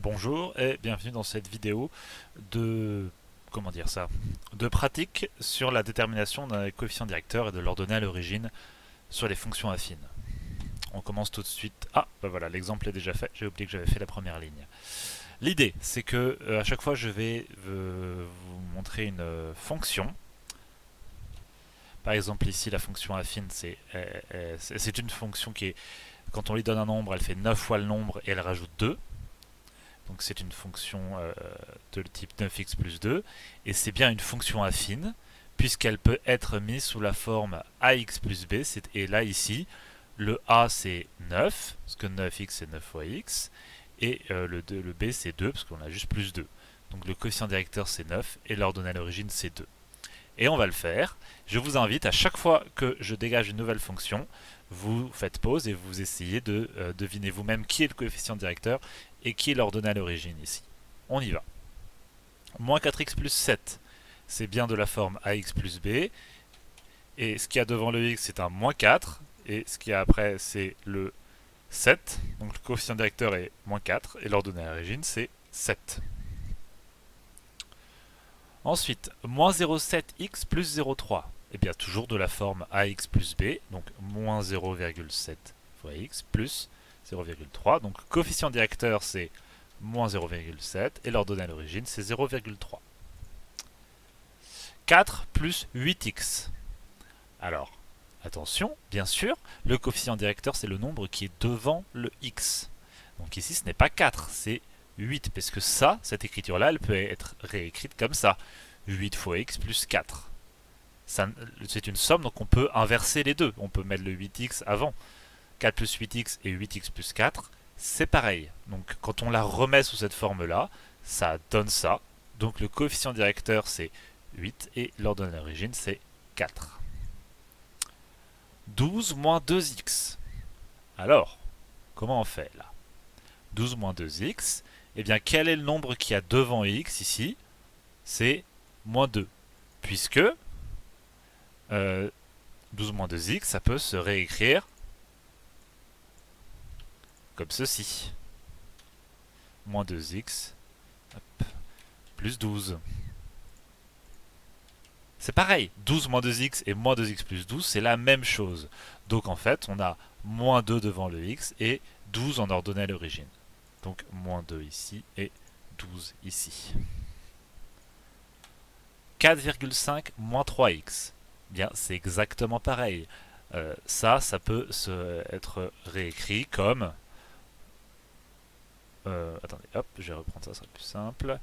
Bonjour et bienvenue dans cette vidéo de de pratique sur la détermination d'un coefficient directeur et de l'ordonnée à l'origine sur les fonctions affines. On commence tout de suite. Ah, bah voilà, l'exemple est déjà fait. J'ai oublié que j'avais fait la première ligne. L'idée, c'est que à chaque fois, je vais vous montrer une fonction. Par exemple, ici, la fonction affine, c'est une fonction qui est, quand on lui donne un nombre, elle fait 9 fois le nombre et elle rajoute 2. Donc c'est une fonction de type 9x plus 2, et c'est bien une fonction affine, puisqu'elle peut être mise sous la forme ax plus b, et là ici, le a c'est 9, parce que 9x c'est 9 fois x, et le b c'est 2, parce qu'on a juste plus 2. Donc le coefficient directeur c'est 9, et l'ordonnée à l'origine c'est 2. Et on va le faire. Je vous invite, à chaque fois que je dégage une nouvelle fonction, vous faites pause et vous essayez de deviner vous-même qui est le coefficient directeur et qui est l'ordonnée à l'origine ici. On y va. Moins 4x plus 7, c'est bien de la forme ax plus b. Et ce qu'il y a devant le x, c'est un moins 4. Et ce qu'il y a après, c'est le 7. Donc le coefficient directeur est moins 4. Et l'ordonnée à l'origine, c'est 7. Ensuite, moins 0,7x plus 0,3. Et bien toujours de la forme ax plus b, donc moins 0,7 fois x plus 0,3. Donc le coefficient directeur c'est moins 0,7 et l'ordonnée à l'origine c'est 0,3. 4 plus 8x. Alors, attention, bien sûr, le coefficient directeur c'est le nombre qui est devant le x. Donc ici ce n'est pas 4, c'est 8, parce que ça, cette écriture-là, elle peut être réécrite comme ça. 8 fois x plus 4. C'est une somme, donc on peut inverser les deux. On peut mettre le 8x avant. 4 plus 8x et 8x plus 4, c'est pareil. Donc quand on la remet sous cette forme-là, ça donne ça. Donc le coefficient directeur, c'est 8 et l'ordonnée à l'origine, c'est 4. 12 moins 2x. Alors, comment on fait là? 12 moins 2x, eh bien quel est le nombre qui a devant x ici? C'est moins 2. Puisque 12 moins 2x, ça peut se réécrire comme ceci. Moins 2x hop, plus 12. C'est pareil, 12 moins 2x et moins 2x plus 12, c'est la même chose. Donc en fait, on a moins 2 devant le x et 12 en ordonnée à l'origine. Donc moins 2 ici et 12 ici. 4,5 moins 3x. Bien, c'est exactement pareil. Ça peut être réécrit comme... attendez, hop, je vais reprendre ça, ça sera plus simple.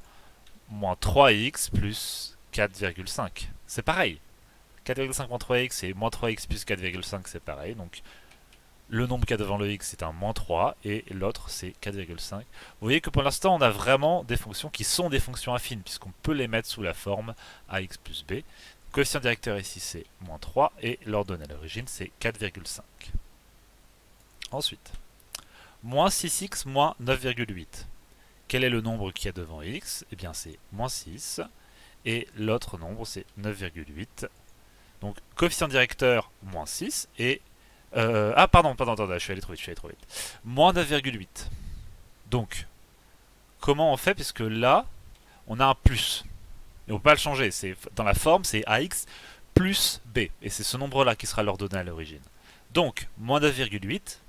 Moins 3x plus 4,5. C'est pareil. 4,5 moins 3x et moins 3x plus 4,5, c'est pareil. Donc, le nombre qu'il y a devant le x, c'est un moins 3, et l'autre, c'est 4,5. Vous voyez que pour l'instant, on a vraiment des fonctions qui sont des fonctions affines, puisqu'on peut les mettre sous la forme ax plus b. Le coefficient directeur ici, c'est moins 3, et l'ordonnée à l'origine, c'est 4,5. Ensuite, moins 6x moins 9,8. Quel est le nombre qui est devant x? Eh bien, c'est moins 6, et l'autre nombre, c'est 9,8. Donc, coefficient directeur, moins 6, et pardon, je suis allé trop vite. Moins 9,8. Donc, comment on fait? Puisque là, on a un plus. Et on peut pas le changer. Dans la forme, c'est ax plus b. Et c'est ce nombre-là qui sera l'ordonnée à l'origine. Donc, moins 9,8,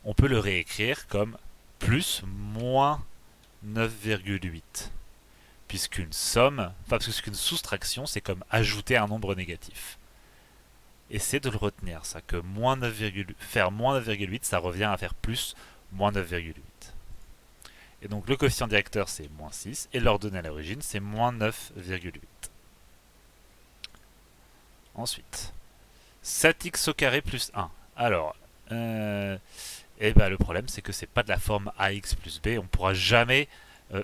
on peut le réécrire comme plus moins 9,8. Puisqu'une soustraction, c'est comme ajouter un nombre négatif. Essayez de le retenir, ça, que faire moins 9,8, ça revient à faire plus moins 9,8. Et donc le coefficient directeur, c'est moins 6, et l'ordonnée à l'origine, c'est moins 9,8. Ensuite, 7x au carré plus 1. Alors, le problème, c'est que c'est pas de la forme ax plus b, on pourra jamais...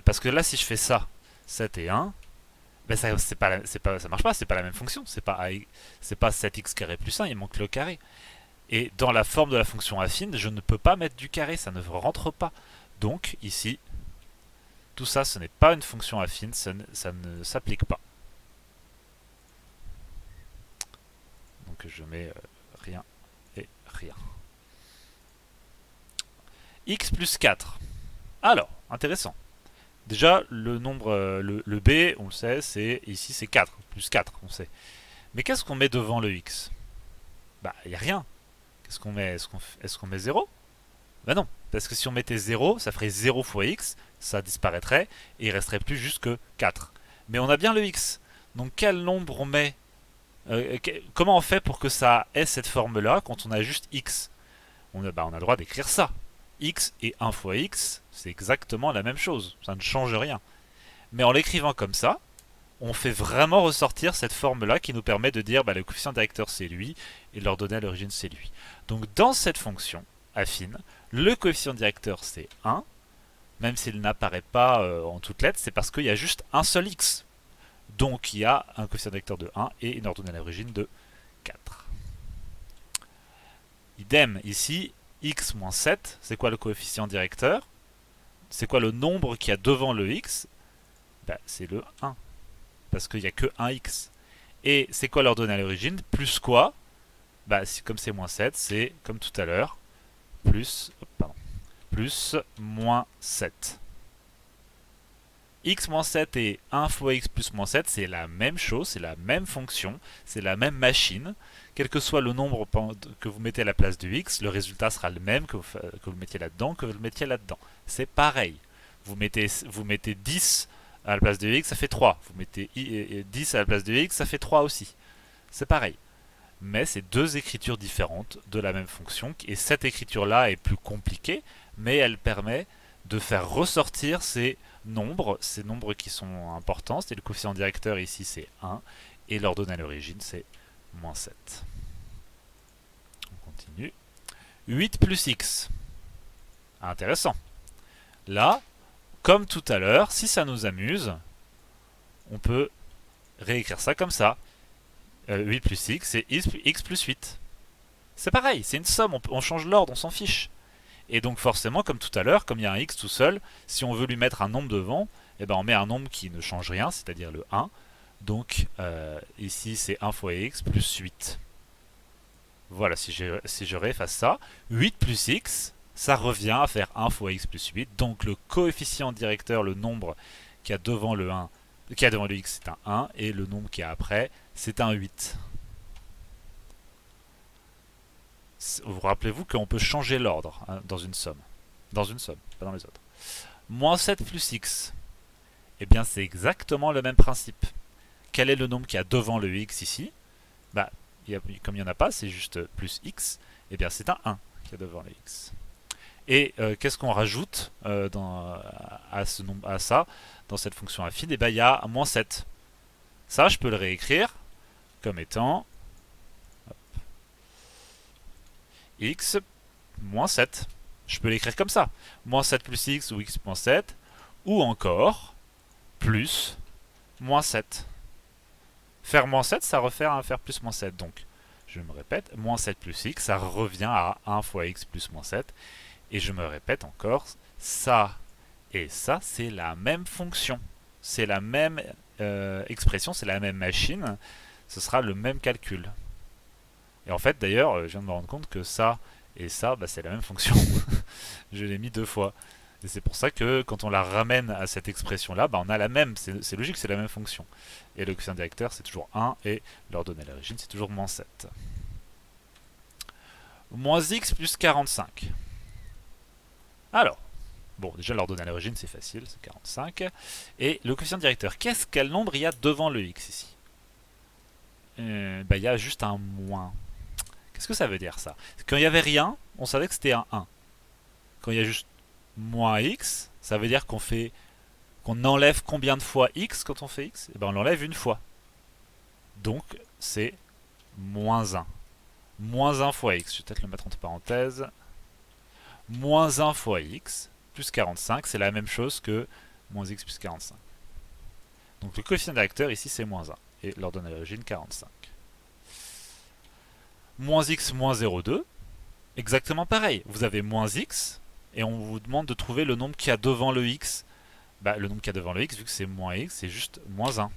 parce que là, si je fais ça, 7 et 1, ben ça marche pas, c'est pas la même fonction, c'est pas 7x carré plus 1, il manque le carré. Et dans la forme de la fonction affine, je ne peux pas mettre du carré, ça ne rentre pas. Donc ici, tout ça, ce n'est pas une fonction affine, ça ne s'applique pas. Donc je mets rien et rien. X plus 4. Alors, intéressant. Déjà, le nombre, le b, on le sait, ici c'est 4, plus 4, on sait. Mais qu'est-ce qu'on met devant le x? Bah, il n'y a rien. Qu'est-ce qu'on met? Est-ce qu'on met 0? Bah non, parce que si on mettait 0, ça ferait 0 fois x, ça disparaîtrait, et il resterait plus juste que 4. Mais on a bien le x. Donc quel nombre on met? Comment on fait pour que ça ait cette forme-là quand on a juste x? On a le droit d'écrire ça. X et 1 fois x, c'est exactement la même chose. Ça ne change rien. Mais en l'écrivant comme ça, on fait vraiment ressortir cette forme-là qui nous permet de dire le coefficient directeur c'est lui et l'ordonnée à l'origine c'est lui. Donc dans cette fonction affine, le coefficient directeur c'est 1, même s'il n'apparaît pas en toutes lettres, c'est parce qu'il y a juste un seul x. Donc il y a un coefficient directeur de 1 et une ordonnée à l'origine de 4. Idem, ici, x moins 7, c'est quoi le coefficient directeur? C'est quoi le nombre qu'il y a devant le x? C'est le 1, parce qu'il n'y a que 1 x. Et c'est quoi l'ordonnée à l'origine? Plus quoi? Comme c'est moins 7, c'est comme tout à l'heure, plus moins 7. X moins 7 et 1 fois x plus moins 7, c'est la même chose, c'est la même fonction, c'est la même machine. Quel que soit le nombre que vous mettez à la place de x, le résultat sera le même que vous le mettiez là-dedans, que vous le mettiez là-dedans. C'est pareil. Vous mettez 10 à la place de x, ça fait 3. Vous mettez 10 à la place de x, ça fait 3 aussi. C'est pareil. Mais c'est deux écritures différentes de la même fonction. Et cette écriture-là est plus compliquée, mais elle permet de faire ressortir ces nombres qui sont importants. C'est le coefficient directeur ici, c'est 1. Et l'ordonnée à l'origine, c'est moins 7. On continue. 8 plus x. Intéressant. Là, comme tout à l'heure, si ça nous amuse, on peut réécrire ça comme ça. 8 plus x, c'est x plus 8. C'est pareil, c'est une somme, on change l'ordre, on s'en fiche. Et donc forcément, comme tout à l'heure, comme il y a un x tout seul, si on veut lui mettre un nombre devant, on met un nombre qui ne change rien, c'est-à-dire le 1. Donc ici c'est 1 fois x plus 8. Voilà, si je réefface ça, 8 plus x, ça revient à faire 1 fois x plus 8. Donc le coefficient directeur, le nombre qui a devant le 1, qui a devant le x, c'est un 1, et le nombre qui a après, c'est un 8. Vous rappelez-vous qu'on peut changer l'ordre dans une somme. Dans une somme, pas dans les autres. Moins 7 plus x. Eh bien, c'est exactement le même principe. Quel est le nombre qui a devant le x ici? Comme il n'y en a pas, c'est juste plus x. Eh bien, c'est un 1 qui a devant le x. Et qu'est-ce qu'on rajoute à ça, dans cette fonction affine? Il y a moins 7. Ça, je peux le réécrire comme étant x moins 7. Je peux l'écrire comme ça. Moins 7 plus x ou x moins 7. Ou encore plus moins 7. Faire moins 7, ça refait à faire plus moins 7. Donc, je me répète, moins 7 plus x, ça revient à 1 fois x plus moins 7. Et je me répète encore, ça et ça, c'est la même fonction. C'est la même expression, c'est la même machine. Ce sera le même calcul. Et en fait, d'ailleurs, je viens de me rendre compte que ça et ça, c'est la même fonction. Je l'ai mis 2 fois. Et c'est pour ça que quand on la ramène à cette expression-là, on a la même. C'est logique, c'est la même fonction. Et le coefficient directeur, c'est toujours 1. Et l'ordonnée à l'origine, c'est toujours moins 7. Moins x plus 45. Alors, bon, déjà l'ordonnée à l'origine, c'est facile, c'est 45. Et le coefficient directeur, quel nombre il y a devant le x ici? Il y a juste un moins. Qu'est-ce que ça veut dire ça? Quand il n'y avait rien, on savait que c'était un 1. Quand il y a juste moins x, ça veut dire qu'on enlève combien de fois x quand on fait x? On l'enlève une fois. Donc c'est moins 1. Moins 1 fois x, je vais peut-être le mettre entre parenthèses. Moins 1 fois x plus 45, c'est la même chose que moins x plus 45. Donc le coefficient directeur ici c'est moins 1. Et l'ordonnée à l'origine 45. Moins x moins 0,2, exactement pareil. Vous avez moins x, et on vous demande de trouver le nombre qui a devant le x. Le nombre qui a devant le x, vu que c'est moins x, c'est juste moins 1.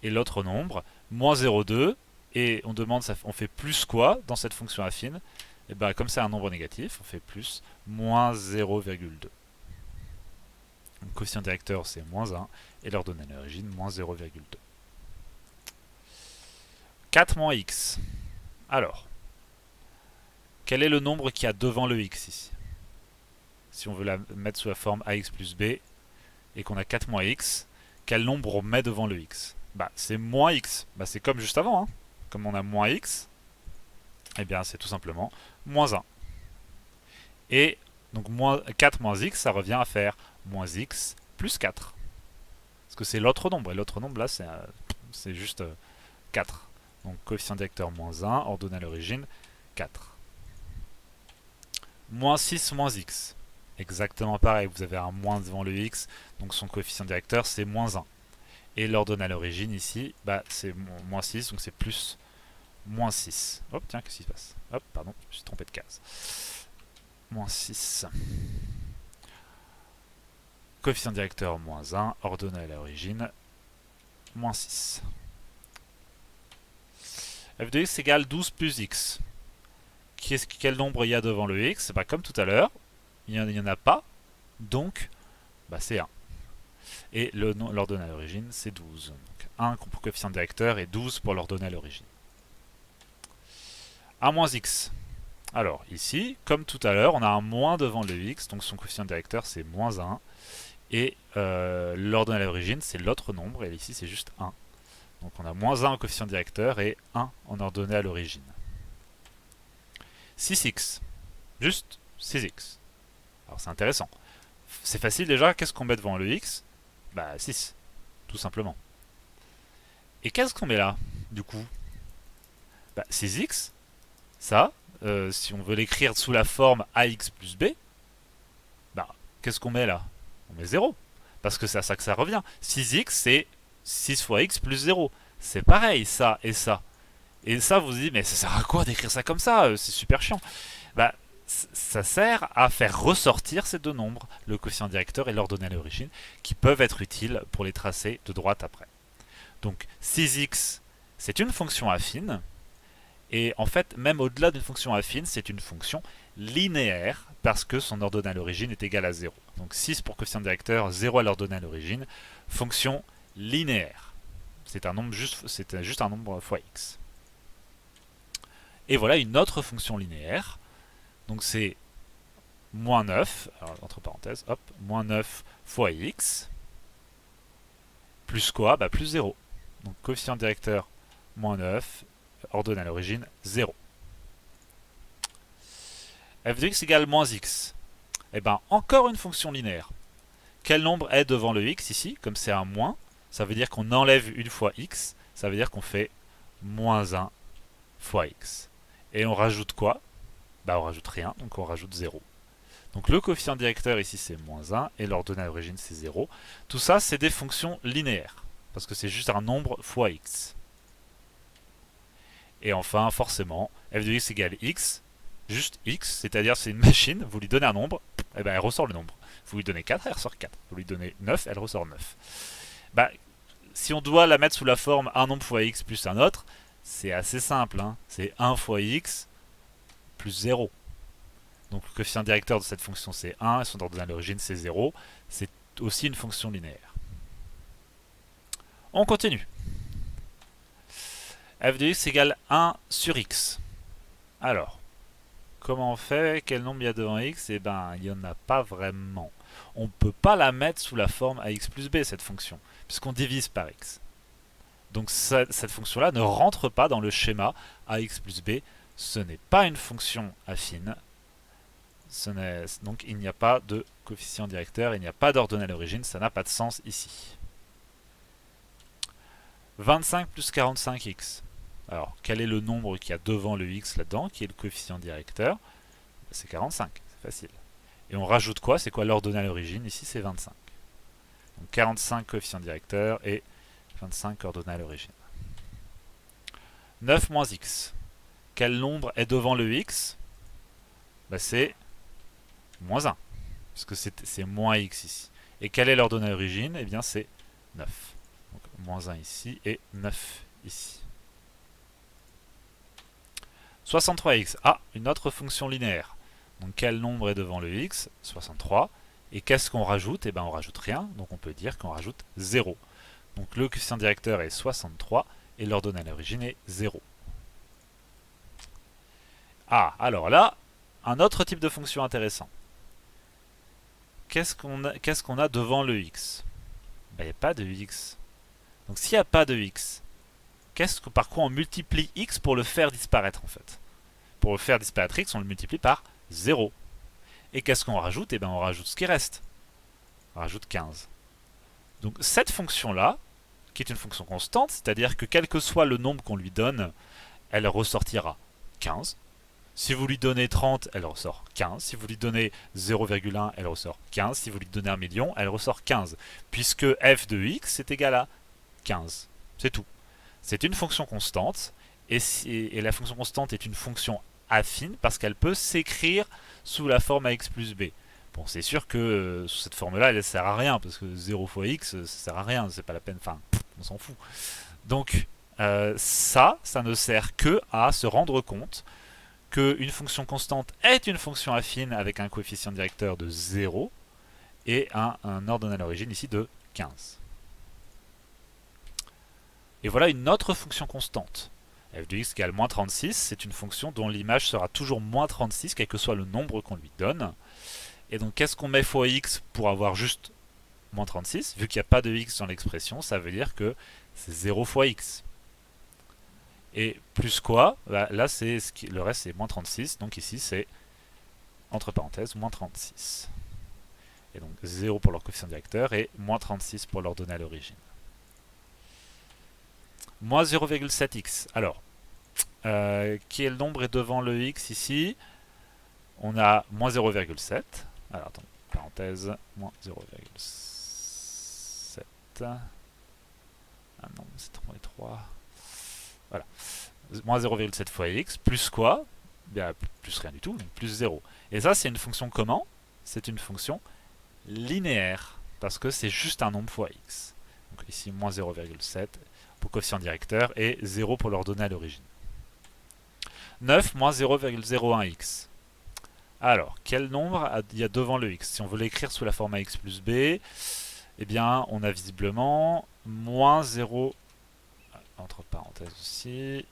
Et l'autre nombre, moins 0,2, et on demande, on fait plus quoi dans cette fonction affine? Et comme c'est un nombre négatif, on fait plus moins 0,2. coefficient directeur c'est moins 1 et l'ordonnée à l'origine moins 0,2. 4 moins x. Alors, quel est le nombre qui a devant le x ici? Si on veut la mettre sous la forme ax plus b et qu'on a 4 moins x, quel nombre on met devant le x? Bah c'est moins x. Bah c'est comme juste avant, hein. Comme on a moins x, eh bien c'est tout simplement moins 1. Et donc 4 moins x, ça revient à faire moins x plus 4. Parce que c'est l'autre nombre, et l'autre nombre là c'est juste 4. Donc coefficient directeur moins 1, ordonnée à l'origine, 4. Moins 6 moins x. Exactement pareil, vous avez un moins devant le x, donc son coefficient directeur c'est moins 1. Et l'ordonnée à l'origine ici, bah, c'est moins 6, donc c'est plus moins 6. Hop, tiens, qu'est-ce qui se passe? Hop, pardon, je me suis trompé de case. Moins 6. Coefficient directeur moins 1, ordonnée à l'origine, moins 6. f de x égale 12 plus x. Quel nombre il y a devant le x? Bah, comme tout à l'heure, il n'y en a pas, donc bah, c'est 1. Et l'ordonnée à l'origine, c'est 12. Donc 1 pour coefficient directeur et 12 pour l'ordonnée à l'origine. 1 moins x. Alors ici, comme tout à l'heure, on a un moins devant le x, donc son coefficient directeur c'est moins 1. Et l'ordonnée à l'origine, c'est l'autre nombre, et ici c'est juste 1. Donc on a moins 1 en coefficient directeur et 1 en ordonnée à l'origine. 6x. Juste 6x. Alors c'est intéressant. C'est facile déjà, qu'est-ce qu'on met devant le x? Bah 6, tout simplement. Et qu'est-ce qu'on met là, du coup? Bah 6x, ça, si on veut l'écrire sous la forme ax plus b, bah qu'est-ce qu'on met là? On met 0, parce que c'est à ça que ça revient. 6x, c'est 6 fois x plus 0. C'est pareil, ça et ça. Et ça, vous vous dites, mais ça sert à quoi d'écrire ça comme ça? C'est super chiant. Bah, ça sert à faire ressortir ces deux nombres, le coefficient directeur et l'ordonnée à l'origine, qui peuvent être utiles pour les tracer de droite après. Donc 6x, c'est une fonction affine, et en fait, même au-delà d'une fonction affine, c'est une fonction linéaire, parce que son ordonnée à l'origine est égale à 0. Donc 6 pour coefficient directeur, 0 à l'ordonnée à l'origine, fonction linéaire. C'est juste un nombre fois x. Et voilà une autre fonction linéaire. Donc c'est moins 9, alors entre parenthèses, hop, moins 9 fois x, plus quoi? Bah plus 0. Donc coefficient directeur, moins 9, ordonnée à l'origine, 0. f de x égale moins x. Et bien encore une fonction linéaire. Quel nombre est devant le x ici? Comme c'est un moins, ça veut dire qu'on enlève une fois x, ça veut dire qu'on fait moins 1 fois x. Et on rajoute quoi? Bah on rajoute rien, donc on rajoute 0. Donc le coefficient directeur ici c'est moins 1 et l'ordonnée à l'origine c'est 0. Tout ça c'est des fonctions linéaires, parce que c'est juste un nombre fois x. Et enfin forcément, f de x égale x, juste x, c'est-à-dire c'est une machine, vous lui donnez un nombre, et ben elle ressort le nombre. Vous lui donnez 4, elle ressort 4. Vous lui donnez 9, elle ressort 9. Bah, si on doit la mettre sous la forme un nombre fois x plus un autre, c'est assez simple, hein. C'est 1 fois x plus 0. Donc le coefficient directeur de cette fonction c'est 1, et son ordonnée à l'origine c'est 0. C'est aussi une fonction linéaire. On continue. f de x égale 1 sur x. Alors, comment on fait? Quel nombre il y a devant x? Eh ben, il n'y en a pas vraiment. On ne peut pas la mettre sous la forme ax plus b, cette fonction, puisqu'on divise par x. Donc cette fonction-là ne rentre pas dans le schéma ax plus b. Ce n'est pas une fonction affine. Donc il n'y a pas de coefficient directeur, il n'y a pas d'ordonnée à l'origine, ça n'a pas de sens ici. 25 plus 45x. Alors, quel est le nombre qui a devant le x là-dedans, qui est le coefficient directeur? C'est 45, c'est facile. Et on rajoute quoi? C'est quoi l'ordonnée à l'origine? Ici, c'est 25. Donc 45 coefficient directeur et 25 ordonnée à l'origine. 9 moins x. Quel nombre est devant le x? Bah, c'est moins 1, parce que c'est moins x ici. Et quelle est l'ordonnée à l'origine? Eh bien, c'est 9. Donc, moins 1 ici et 9 ici. 63x. Ah, une autre fonction linéaire. Donc quel nombre est devant le x? 63. Et qu'est-ce qu'on rajoute? Eh bien on rajoute rien, donc on peut dire qu'on rajoute 0. Donc le coefficient directeur est 63 et l'ordonnée à l'origine est 0. Ah, alors là, un autre type de fonction intéressant. Qu'est-ce qu'on a devant le x? Il n'y a pas de x. Donc s'il n'y a pas de x, par quoi on multiplie x pour le faire disparaître en fait? Pour le faire disparaître x, on le multiplie par 0. Et qu'est-ce qu'on rajoute? Eh bien on rajoute ce qui reste. On rajoute 15. Donc cette fonction-là, qui est une fonction constante, c'est-à-dire que quel que soit le nombre qu'on lui donne, elle ressortira 15. Si vous lui donnez 30, elle ressort 15. Si vous lui donnez 0,1, elle ressort 15. Si vous lui donnez 1 million, elle ressort 15. Puisque f de x est égal à 15. C'est tout. C'est une fonction constante. Et la fonction constante est une fonction affine parce qu'elle peut s'écrire sous la forme ax plus b. Bon, c'est sûr que sous cette forme-là, elle ne sert à rien parce que 0 fois x, ça sert à rien. C'est pas la peine. Enfin, on s'en fout. Donc, ça ne sert que à se rendre compte qu'une fonction constante est une fonction affine avec un coefficient directeur de 0 et un ordonnée à l'origine ici de 15. Et voilà une autre fonction constante. F de x égale moins 36, c'est une fonction dont l'image sera toujours moins 36, quel que soit le nombre qu'on lui donne. Et donc qu'est-ce qu'on met fois x pour avoir juste moins 36? Vu qu'il n'y a pas de x dans l'expression, ça veut dire que c'est 0 fois x. Et plus quoi? Bah, là, le reste, c'est moins 36. Donc ici, c'est, entre parenthèses, moins 36. Et donc 0 pour leur coefficient directeur et moins 36 pour l'ordonnée à l'origine. Moins 0,7x. Alors, quel nombre est devant le x ici? On a moins 0,7. Alors, attends, parenthèse, moins 0,7. Ah non, c'est trop étroit. Voilà. Moins 0,7 fois x, plus quoi? Bien, plus rien du tout, donc plus 0. Et ça, c'est une fonction comment? C'est une fonction linéaire, parce que c'est juste un nombre fois x. Donc ici, moins 0,7 pour coefficient directeur et 0 pour l'ordonnée à l'origine. 9 moins 0,01x. Alors, quel nombre il y a devant le x? Si on veut l'écrire sous la forme ax plus b, eh bien, on a visiblement moins 0, entre parenthèses aussi,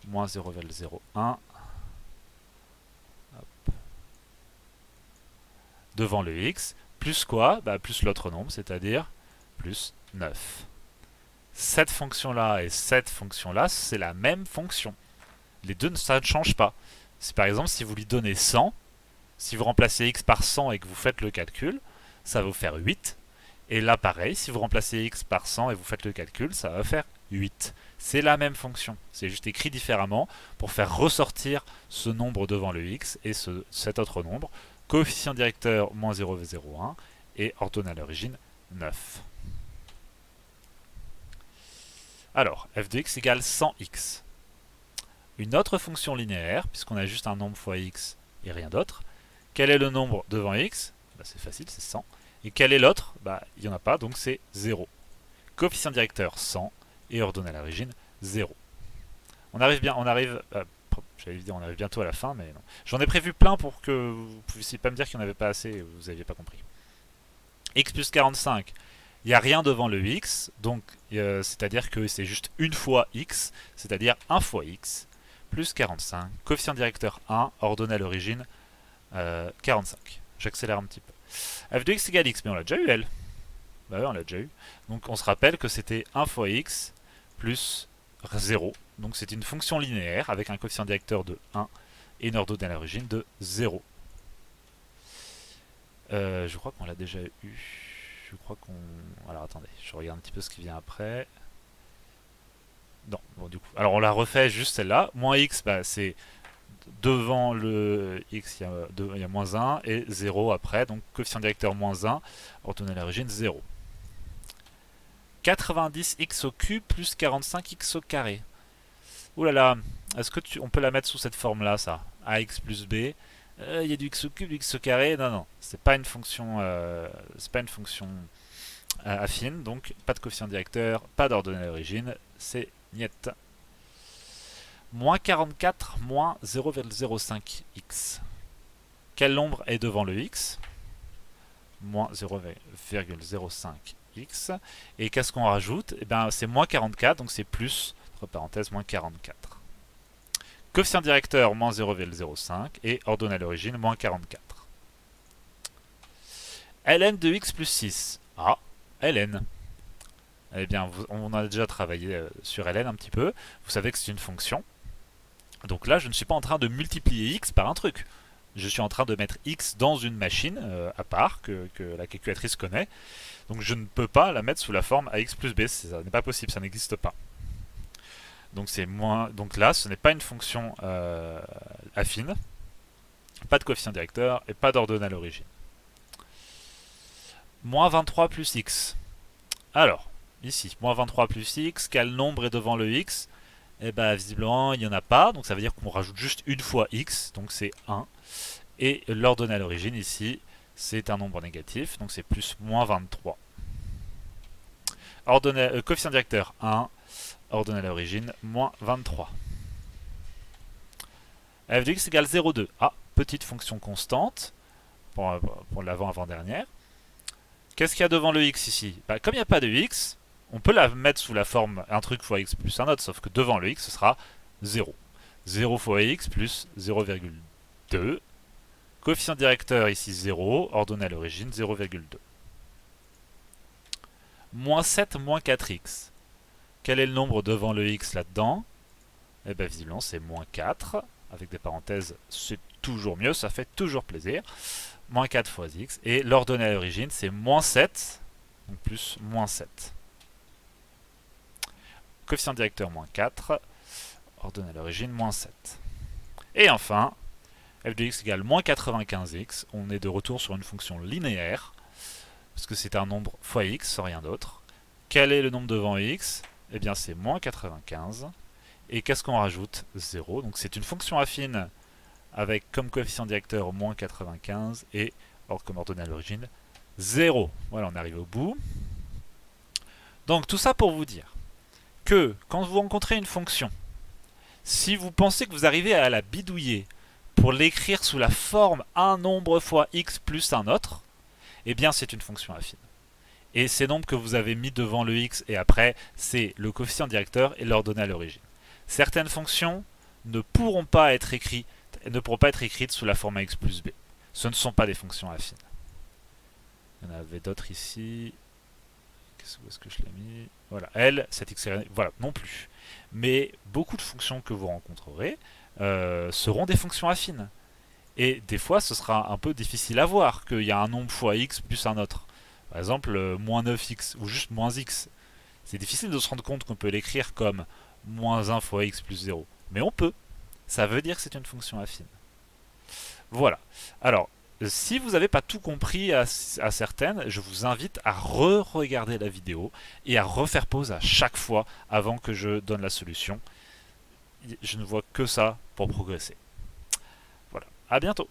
moins 0,01 devant le x, plus quoi? Bah, plus l'autre nombre, c'est-à-dire plus 9. Cette fonction-là et cette fonction-là, c'est la même fonction. Les deux, ça ne change pas. Si par exemple, si vous lui donnez 100, si vous remplacez x par 100 et que vous faites le calcul, ça va vous faire 8. Et là, pareil, si vous remplacez x par 100 et vous faites le calcul, ça va faire 8. C'est la même fonction. C'est juste écrit différemment pour faire ressortir ce nombre devant le x et cet autre nombre. Coefficient directeur, moins 0,01 et ordonnée à l'origine, 9. Alors, f de x égale 100x. Une autre fonction linéaire, puisqu'on a juste un nombre fois x et rien d'autre. Quel est le nombre devant x? Bah, c'est facile, c'est 100. Et quel est l'autre? Bah, il n'y en a pas, donc c'est 0. Coefficient directeur 100 et ordonnée à l'origine 0. On arrive bien, j'allais dire on arrive bientôt à la fin, mais non. J'en ai prévu plein pour que vous ne puissiez pas me dire qu'il n'y en avait pas assez et vous n'aviez pas compris. X plus 45, il n'y a rien devant le x, donc c'est-à-dire que c'est juste une fois x, c'est-à-dire 1 fois x, plus 45, coefficient directeur 1, ordonnée à l'origine 45. J'accélère un petit peu. F de x égale x, mais on l'a déjà eu, elle. Bah ouais, on l'a déjà eu. Donc on se rappelle que c'était 1 fois x plus 0. Donc c'est une fonction linéaire avec un coefficient directeur de 1 et une ordonnée à l'origine de 0. Je crois qu'on l'a déjà eu. Je crois qu'on... Alors attendez, je regarde un petit peu ce qui vient après. Non, bon du coup. Alors on la refait juste celle-là. Moins x, bah, c'est devant le x, il y a moins 1 et 0 après. Donc coefficient directeur moins 1, ordonnée à l'origine 0. 90x au cube plus 45x au carré. Ouh là là, est-ce que on peut la mettre sous cette forme-là, ça? Ax plus b. Il y a du x au cube, du x au carré. Non, non, c'est pas une fonction, affine, donc pas de coefficient directeur, pas d'ordonnée à l'origine, c'est niet. Moins 44 moins 0,05x. Quel nombre est devant le x? moins 0,05x. Et qu'est-ce qu'on rajoute? Eh bien, c'est moins 44, donc c'est plus, entre parenthèses, moins 44. Coefficient directeur, moins 0,05, et ordonnée à l'origine, moins 44. ln de x plus 6. Ah, ln. Eh bien, on a déjà travaillé sur ln un petit peu. Vous savez que c'est une fonction. Donc là, je ne suis pas en train de multiplier x par un truc. Je suis en train de mettre x dans une machine à part que la calculatrice connaît. Donc je ne peux pas la mettre sous la forme ax plus b. Ça n'est pas possible, ça n'existe pas. Donc c'est moins. Donc là, ce n'est pas une fonction affine. Pas de coefficient directeur et pas d'ordonnée à l'origine. Moins 23 plus x. Alors, ici, moins 23 plus x, quel nombre est devant le x? Eh bien, visiblement, il n'y en a pas, donc ça veut dire qu'on rajoute juste une fois x, donc c'est 1. Et l'ordonnée à l'origine, ici, c'est un nombre négatif, donc c'est plus moins 23. Coefficient directeur 1, ordonnée à l'origine, moins 23. f de x égale 0,2. Ah, petite fonction constante, pour l'avant-avant-dernière. Qu'est-ce qu'il y a devant le x ici? Bah, comme il n'y a pas de x, on peut la mettre sous la forme un truc fois x plus un autre, sauf que devant le x, ce sera 0. 0 fois x plus 0,2. Coefficient directeur ici 0, ordonnée à l'origine 0,2. Moins 7 moins 4x. Quel est le nombre devant le x là-dedans? Eh bien visiblement c'est moins 4. Avec des parenthèses, c'est toujours mieux, ça fait toujours plaisir. Moins 4 fois x. Et l'ordonnée à l'origine, c'est moins 7. Donc plus moins 7. Coefficient directeur, moins 4. Ordonnée à l'origine, moins 7. Et enfin, f de x égale moins 95x. On est de retour sur une fonction linéaire. Parce que c'est un nombre fois x, sans rien d'autre. Quel est le nombre devant x? Eh bien, c'est moins 95. Et qu'est-ce qu'on rajoute? 0. Donc c'est une fonction affine avec comme coefficient directeur moins 95 et comme ordonnée à l'origine 0. Voilà, on arrive au bout. Donc tout ça pour vous dire que quand vous rencontrez une fonction, si vous pensez que vous arrivez à la bidouiller pour l'écrire sous la forme un nombre fois x plus un autre, eh bien c'est une fonction affine. Et ces nombres que vous avez mis devant le x et après, c'est le coefficient directeur et l'ordonnée à l'origine. Certaines fonctions ne pourront pas être écrites sous la forme x plus b. Ce ne sont pas des fonctions affines. Il y en avait d'autres ici. Où est-ce que je l'ai mis? Voilà, L, cette x, voilà, non plus. Mais beaucoup de fonctions que vous rencontrerez seront des fonctions affines. Et des fois, ce sera un peu difficile à voir qu'il y a un nombre fois x plus un autre. Par exemple, moins 9x ou juste moins x. C'est difficile de se rendre compte qu'on peut l'écrire comme moins 1 fois x plus 0. Mais on peut. Ça veut dire que c'est une fonction affine. Voilà. Alors, si vous n'avez pas tout compris à certaines, je vous invite à re-regarder la vidéo et à refaire pause à chaque fois avant que je donne la solution. Je ne vois que ça pour progresser. Voilà. À bientôt.